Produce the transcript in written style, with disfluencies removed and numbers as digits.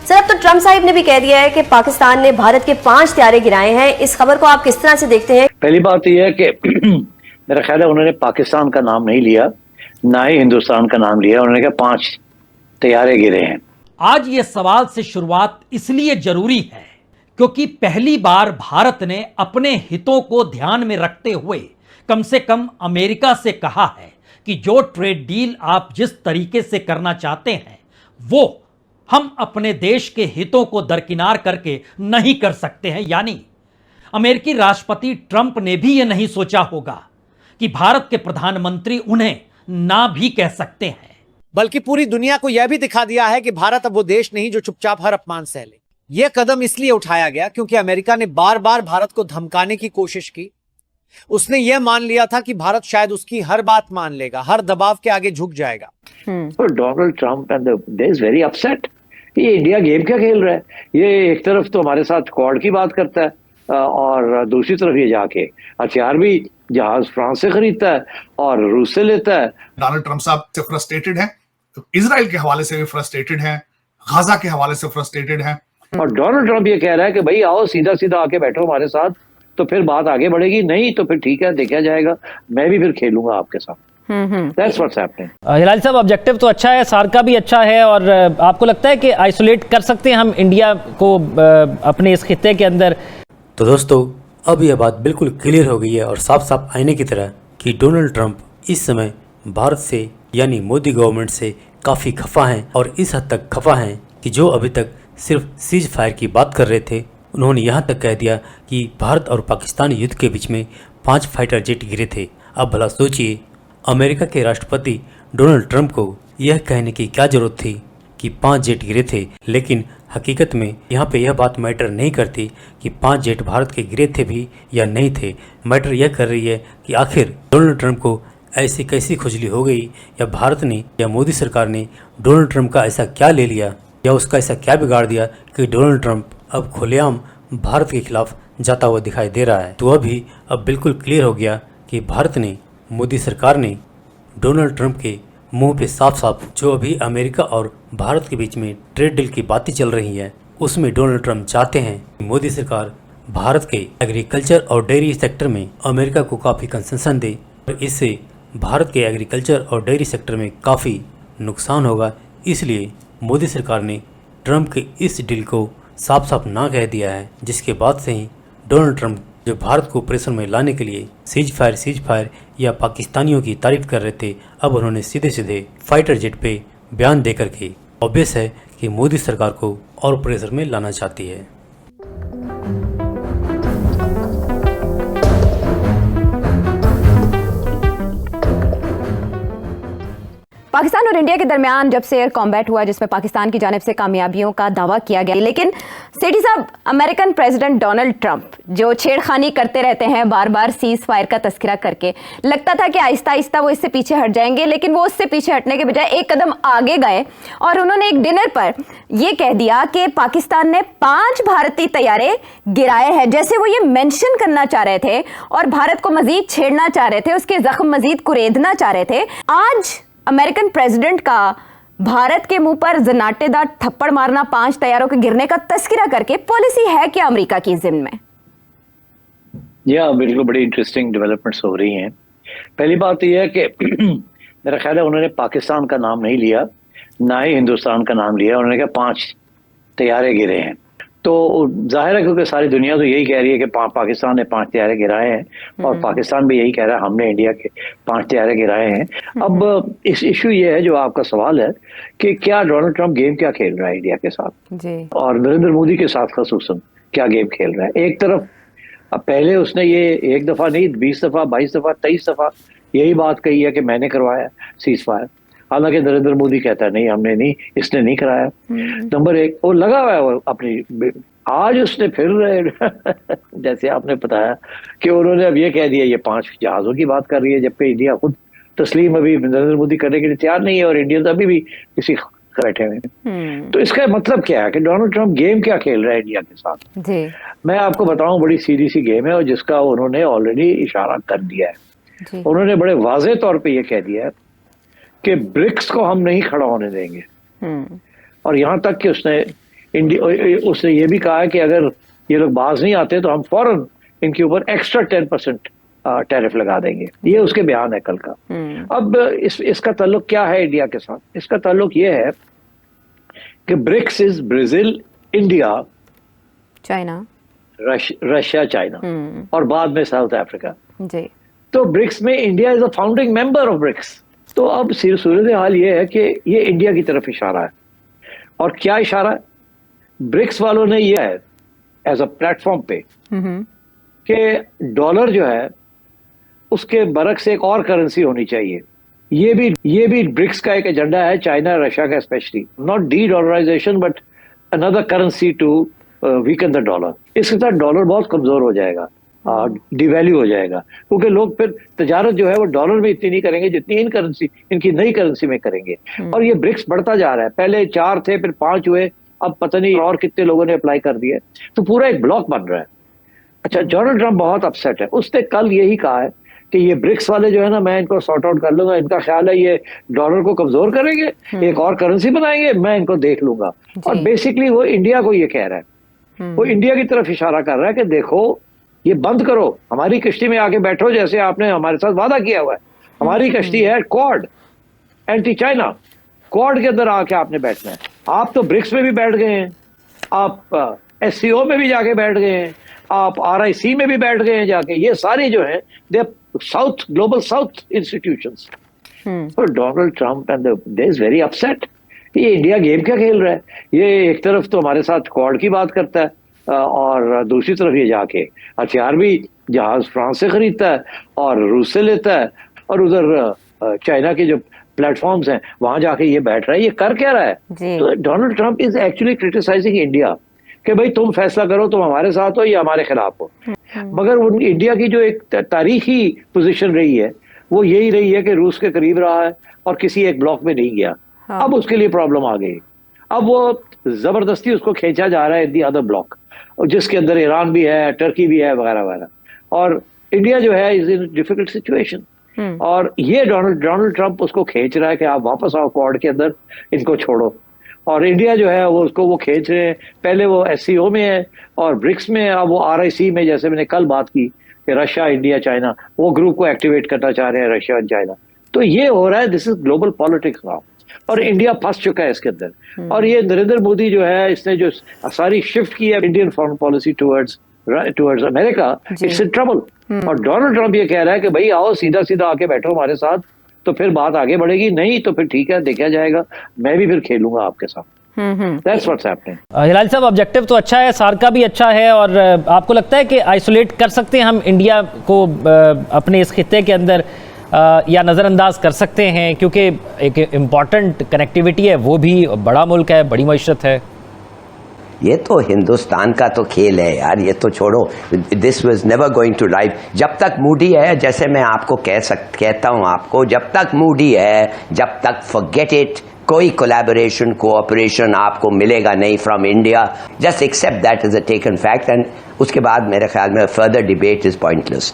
Sir, अब तो Trump Sahib ने भी कह दिया है कि पाकिस्तान ने भारत के 5 तैयारे गिराए हैं। इस खबर को आप किस तरह से देखते हैं? पहली बात यह है कि मेरा ख्याल है उन्होंने पाकिस्तान का नाम नहीं लिया, ना ही हिंदुस्तान का नाम लिया। उन्होंने कहा 5 तैयारे गिरे हैं। आज ये सवाल से शुरुआत इसलिए जरूरी है क्योंकि पहली बार भारत ने अपने हितों को ध्यान में रखते हुए कम से कम अमेरिका से कहा है कि जो ट्रेड डील आप जिस तरीके से करना चाहते हैं वो हम अपने देश के हितों को दरकिनार करके नहीं कर सकते हैं। यानी अमेरिकी राष्ट्रपति ट्रंप ने भी यह नहीं सोचा होगा कि भारत के प्रधानमंत्री उन्हें ना भी कह सकते हैं, बल्कि पूरी दुनिया को यह भी दिखा दिया है कि भारत अब वो देश नहीं जो चुपचाप हर अपमान सह ले। यह कदम इसलिए उठाया गया क्योंकि अमेरिका ने बार बार भारत को धमकाने की कोशिश की। उसने यह मान लिया था कि भारत शायद उसकी हर बात मान लेगा, हर दबाव के आगे झुक जाएगा। Donald Trump and they is very upset. ये इंडिया गेम क्या खेल रहा है? ये एक तरफ तो हमारे साथ क्वाड की बात करता है और दूसरी तरफ ये जाके हथियार भी जहाज फ्रांस से खरीदता है और रूस से लेता है। डोनाल्ड ट्रंप साहब से फ्रस्ट्रेटेड हैं, इजराइल के हवाले से भी फ्रस्ट्रेटेड हैं, गाजा के हवाले से फ्रस्ट्रेटेड हैं। और डोनाल्ड ट्रंप ये कह रहा है कि भाई आओ सीधा सीधा आके बैठो हमारे साथ, तो फिर बात आगे बढ़ेगी। नहीं तो फिर ठीक है, देखा जाएगा, मैं भी फिर खेलूंगा आपके साथ। That's what's happening. हिलाल साहब, ऑब्जेक्टिव तो अच्छा है, सार्क का भी अच्छा है, और आपको लगता है कि आइसोलेट कर सकते हैं हम इंडिया को अपने इस खित्ते के अंदर? तो दोस्तों, अब यह बात बिल्कुल क्लियर हो गई है और साफ साफ आईने की तरह कि डोनाल्ड ट्रंप इस समय भारत से यानी मोदी गवर्नमेंट से काफ़ी खफा हैं, और इस हद तक खफा हैं कि जो अभी तक सिर्फ सीज फायर की बात कर रहे थे, उन्होंने यहाँ तक कह दिया कि भारत और पाकिस्तान युद्ध के बीच में 5 फाइटर जेट गिरे थे। अब भला सोचिए, अमेरिका के राष्ट्रपति डोनाल्ड ट्रंप को यह कहने की क्या जरूरत थी कि 5 जेट गिरे थे, लेकिन हकीकत में यहाँ पे यह बात मैटर नहीं करती कि 5 जेट भारत के गिरे थे भी या नहीं थे। मैटर यह कर रही है कि आखिर डोनाल्ड ट्रंप को ऐसी कैसी खुजली हो गई, या भारत ने या मोदी सरकार ने डोनाल्ड ट्रंप का ऐसा क्या ले लिया, या उसका ऐसा क्या बिगाड़ दिया कि डोनाल्ड ट्रंप अब खुलेआम भारत के खिलाफ जाता हुआ दिखाई दे रहा है। तो अभी अब बिल्कुल क्लियर हो गया कि भारत ने, मोदी सरकार ने डोनाल्ड ट्रंप के मुंह पे साफ साफ जो अभी अमेरिका और भारत के बीच में ट्रेड डील की बातें चल रही हैं, उसमें डोनाल्ड ट्रंप चाहते हैं कि मोदी सरकार भारत के एग्रीकल्चर और डेयरी सेक्टर में अमेरिका को काफ़ी कंसेशन दे, और इससे भारत के एग्रीकल्चर और डेयरी सेक्टर में काफ़ी नुकसान होगा। इसलिए मोदी सरकार ने ट्रंप के इस डील को साफ साफ ना कह दिया है, जिसके बाद से ही डोनाल्ड ट्रंप जो भारत को प्रेशर में लाने के लिए सीज फायर या पाकिस्तानियों की तारीफ कर रहे थे, अब उन्होंने सीधे सीधे फाइटर जेट पे बयान दे करके ऑब्वियस है कि मोदी सरकार को और प्रेशर में लाना चाहती है। पाकिस्तान और इंडिया के दरमियान जब से एयर कॉम्बैट हुआ, जिसमें पाकिस्तान की जानिब से कामयाबियों का दावा किया गया, लेकिन सेठी साहब, अमेरिकन प्रेसिडेंट डोनाल्ड ट्रंप जो छेड़खानी करते रहते हैं बार बार सीज फायर का तस्करा करके, लगता था कि आहिस्ता आहिस्ता वो इससे पीछे हट जाएंगे, लेकिन वो उससे पीछे हटने के बजाय एक कदम आगे गए और उन्होंने एक डिनर पर यह कह दिया कि पाकिस्तान ने 5 भारतीय तैयारे गिराए हैं, जैसे वो ये मेंशन करना चाह रहे थे और भारत को मजीद छेड़ना चाह रहे थे, उसके जख्म मजीद कुरेदना चाह रहे थे। आज अमेरिकन प्रेसिडेंट का भारत के मुंह पर जनाटेदार थप्पड़ मारना 5 तैयारों के गिरने का तस्करा करके पॉलिसी है क्या अमेरिका की जिम्मे में? या बिल्कुल बड़ी इंटरेस्टिंग डेवलपमेंट्स हो रही हैं। पहली बात यह है कि मेरा ख्याल है उन्होंने पाकिस्तान का नाम नहीं लिया, ना ही हिंदुस्तान का नाम लिया। उन्होंने कहा 5 तैयारे गिरे हैं। तो जाहिर है क्योंकि सारी दुनिया तो यही कह रही है कि पाकिस्तान ने 5 तैयारे गिराए हैं, और पाकिस्तान भी यही कह रहा है हमने इंडिया के 5 तैयारे गिराए हैं। अब इस इशू ये है जो आपका सवाल है कि क्या डोनाल्ड ट्रंप गेम क्या खेल रहा है इंडिया के साथ जी, और नरेंद्र मोदी के साथ खसूसन क्या गेम खेल रहा है। एक तरफ अब पहले उसने ये 1 दफा नहीं 20 दफा 22 दफा 23 दफा यही बात कही है कि मैंने करवाया सीज फायर, हालांकि नरेंद्र मोदी कहता है नहीं हमने नहीं, इसने नहीं कराया। नंबर 1 वो लगा हुआ है वो अपनी। आज उसने फिर जैसे आपने बताया कि उन्होंने अब ये कह दिया ये 5 जहाजों की बात कर रही है, जबकि इंडिया खुद तस्लीम अभी नरेंद्र मोदी करने के लिए तैयार नहीं है और इंडियंस अभी भी किसी बैठे हुए हैं। तो इसका मतलब क्या है कि डोनाल्ड ट्रंप गेम क्या खेल रहा है इंडिया के साथ जी। मैं आपको बताऊं, बड़ी सीधी सी गेम है और जिसका उन्होंने ऑलरेडी इशारा कर दिया है। उन्होंने बड़े वाजे तौर पे ये कह दिया है कि ब्रिक्स को हम नहीं खड़ा होने देंगे, और यहाँ तक कि उसने इंडिया उसने ये भी कहा है कि अगर ये लोग बाज नहीं आते तो हम फौरन इनके ऊपर एक्स्ट्रा 10% टैरिफ लगा देंगे। ये उसके बयान है कल का। अब इसका ताल्लुक क्या है इंडिया के साथ? इसका ताल्लुक ये है कि BRICS is Brazil, India, China, Russia, China और बाद में साउथ अफ्रीका। जी। तो ब्रिक्स में India is a founding member of BRICS. तो अब सूरत हाल ये है कि ये इंडिया की तरफ इशारा है। और क्या इशारा है? ब्रिक्स वालों ने ये है एज अ प्लेटफॉर्म पे कि डॉलर जो है उसके बरक्स एक और करेंसी होनी चाहिए। ये भी ब्रिक्स का एक एजेंडा है, चाइना रशिया का specially. Not de dollarization but another currency to weaken the dollar. इसके साथ डॉलर बहुत कमजोर हो जाएगा, डिवैल्यू हो जाएगा, क्योंकि लोग फिर तजारत जो है वो डॉलर में इतनी नहीं करेंगे जितनी इनकी नई करेंसी में करेंगे। और ये ब्रिक्स बढ़ता जा रहा है। पहले 4 थे, फिर 5 हुए, अब पता नहीं और कितने लोगों ने अप्लाई कर दिए। तो पूरा एक ब्लॉक बन रहा है। अच्छा, डोनाल्ड ट्रंप बहुत अपसेट है। उसने कल यही कहा है कि ये ब्रिक्स वाले जो है ना, मैं इनको सॉर्ट आउट कर लूंगा। इनका ख्याल है ये डॉलर को कमजोर करेंगे, एक और करेंसी बनाएंगे, मैं इनको देख लूंगा। और बेसिकली वो इंडिया को ये कह रहा है, वो इंडिया की तरफ इशारा कर रहा है कि देखो ये बंद करो, हमारी कश्ती में आके बैठो, जैसे आपने हमारे साथ वादा किया हुआ है। हमारी कश्ती है क्वाड, एंटी चाइना क्वाड के अंदर आके आपने बैठना है। आप तो ब्रिक्स में भी बैठ गए हैं, आप SCO में भी जाके बैठ गए हैं, आप RIC में भी बैठ गए हैं जाके। ये सारी जो है दे साउथ ग्लोबल साउथ इंस्टीट्यूशंस। और Donald Trump and they is very upset. ये इंडिया गेम क्या खेल रहा है? ये एक तरफ तो हमारे साथ क्वाड की बात करता है और दूसरी तरफ ये जाके हथियार भी जहाज फ्रांस से खरीदता है और रूस से लेता है, और उधर चाइना के जो प्लेटफॉर्म्स हैं वहां जाके ये बैठ रहा है। ये कर क्या रहा है? तो Donald Trump is actually criticising India कि भाई तुम फैसला करो, तुम हमारे साथ हो या हमारे खिलाफ हो। मगर इंडिया की जो एक तारीखी पोजीशन रही है वो यही रही है कि रूस के करीब रहा है और किसी एक ब्लॉक में नहीं गया। अब उसके लिए प्रॉब्लम आ गई। अब वो जबरदस्ती उसको खींचा जा रहा है इन दी अदर ब्लॉक, जिसके अंदर ईरान भी है, टर्की भी है, वगैरह वगैरह। और इंडिया जो है इज इन डिफिकल्ट सिचुएशन। और ये डोनाल्ड ट्रंप उसको खींच रहा है कि आप वापस आओ क्वाड के अंदर, इनको छोड़ो। और इंडिया जो है वो उसको वो खींच रहे हैं। पहले वो SCO में है और ब्रिक्स में, अब वो RIC में, जैसे मैंने कल बात की कि रशिया, इंडिया, चाइना, वो ग्रुप को एक्टिवेट करना चाह रहे हैं, रशिया और चाइना। तो ये हो रहा है, this is global politics now. और इंडिया फंस चुका है इसके अंदर। और ये नरेंद्र मोदी जो है, इसने जो सारी शिफ्ट की है Indian foreign policy towards America, it's in trouble. और डोनाल्ड ट्रंप ये कह रहा है कि भाई आओ सीधा सीधा आके बैठो हमारे साथ, तो फिर बात आगे बढ़ेगी। नहीं तो फिर ठीक है, देखा जाएगा, मैं भी फिर खेलूंगा आपके साथ। That's what's happening. हिलाल साहब, ऑब्जेक्टिव तो अच्छा है, सार का भी अच्छा है, और आपको लगता है कि आइसोलेट कर सकते हैं हम इंडिया को अपने इस खित्ते के अंदर, या नज़रअंदाज कर सकते हैं? क्योंकि एक इम्पॉर्टेंट कनेक्टिविटी है, वो भी बड़ा मुल्क है, बड़ी मईशत है। ये तो हिंदुस्तान का तो खेल है यार, ये तो छोड़ो। This was never going to right. जब तक मूडी है, जैसे मैं आपको कहता हूँ आपको, जब तक मूडी है, जब तक फॉरगेट इट। कोई कोलैबोरेशन, कोऑपरेशन आपको मिलेगा नहीं from India. Just accept that is a taken fact, and उसके बाद मेरे ख्याल में फर्दर डिबेट इज पॉइंटलेस।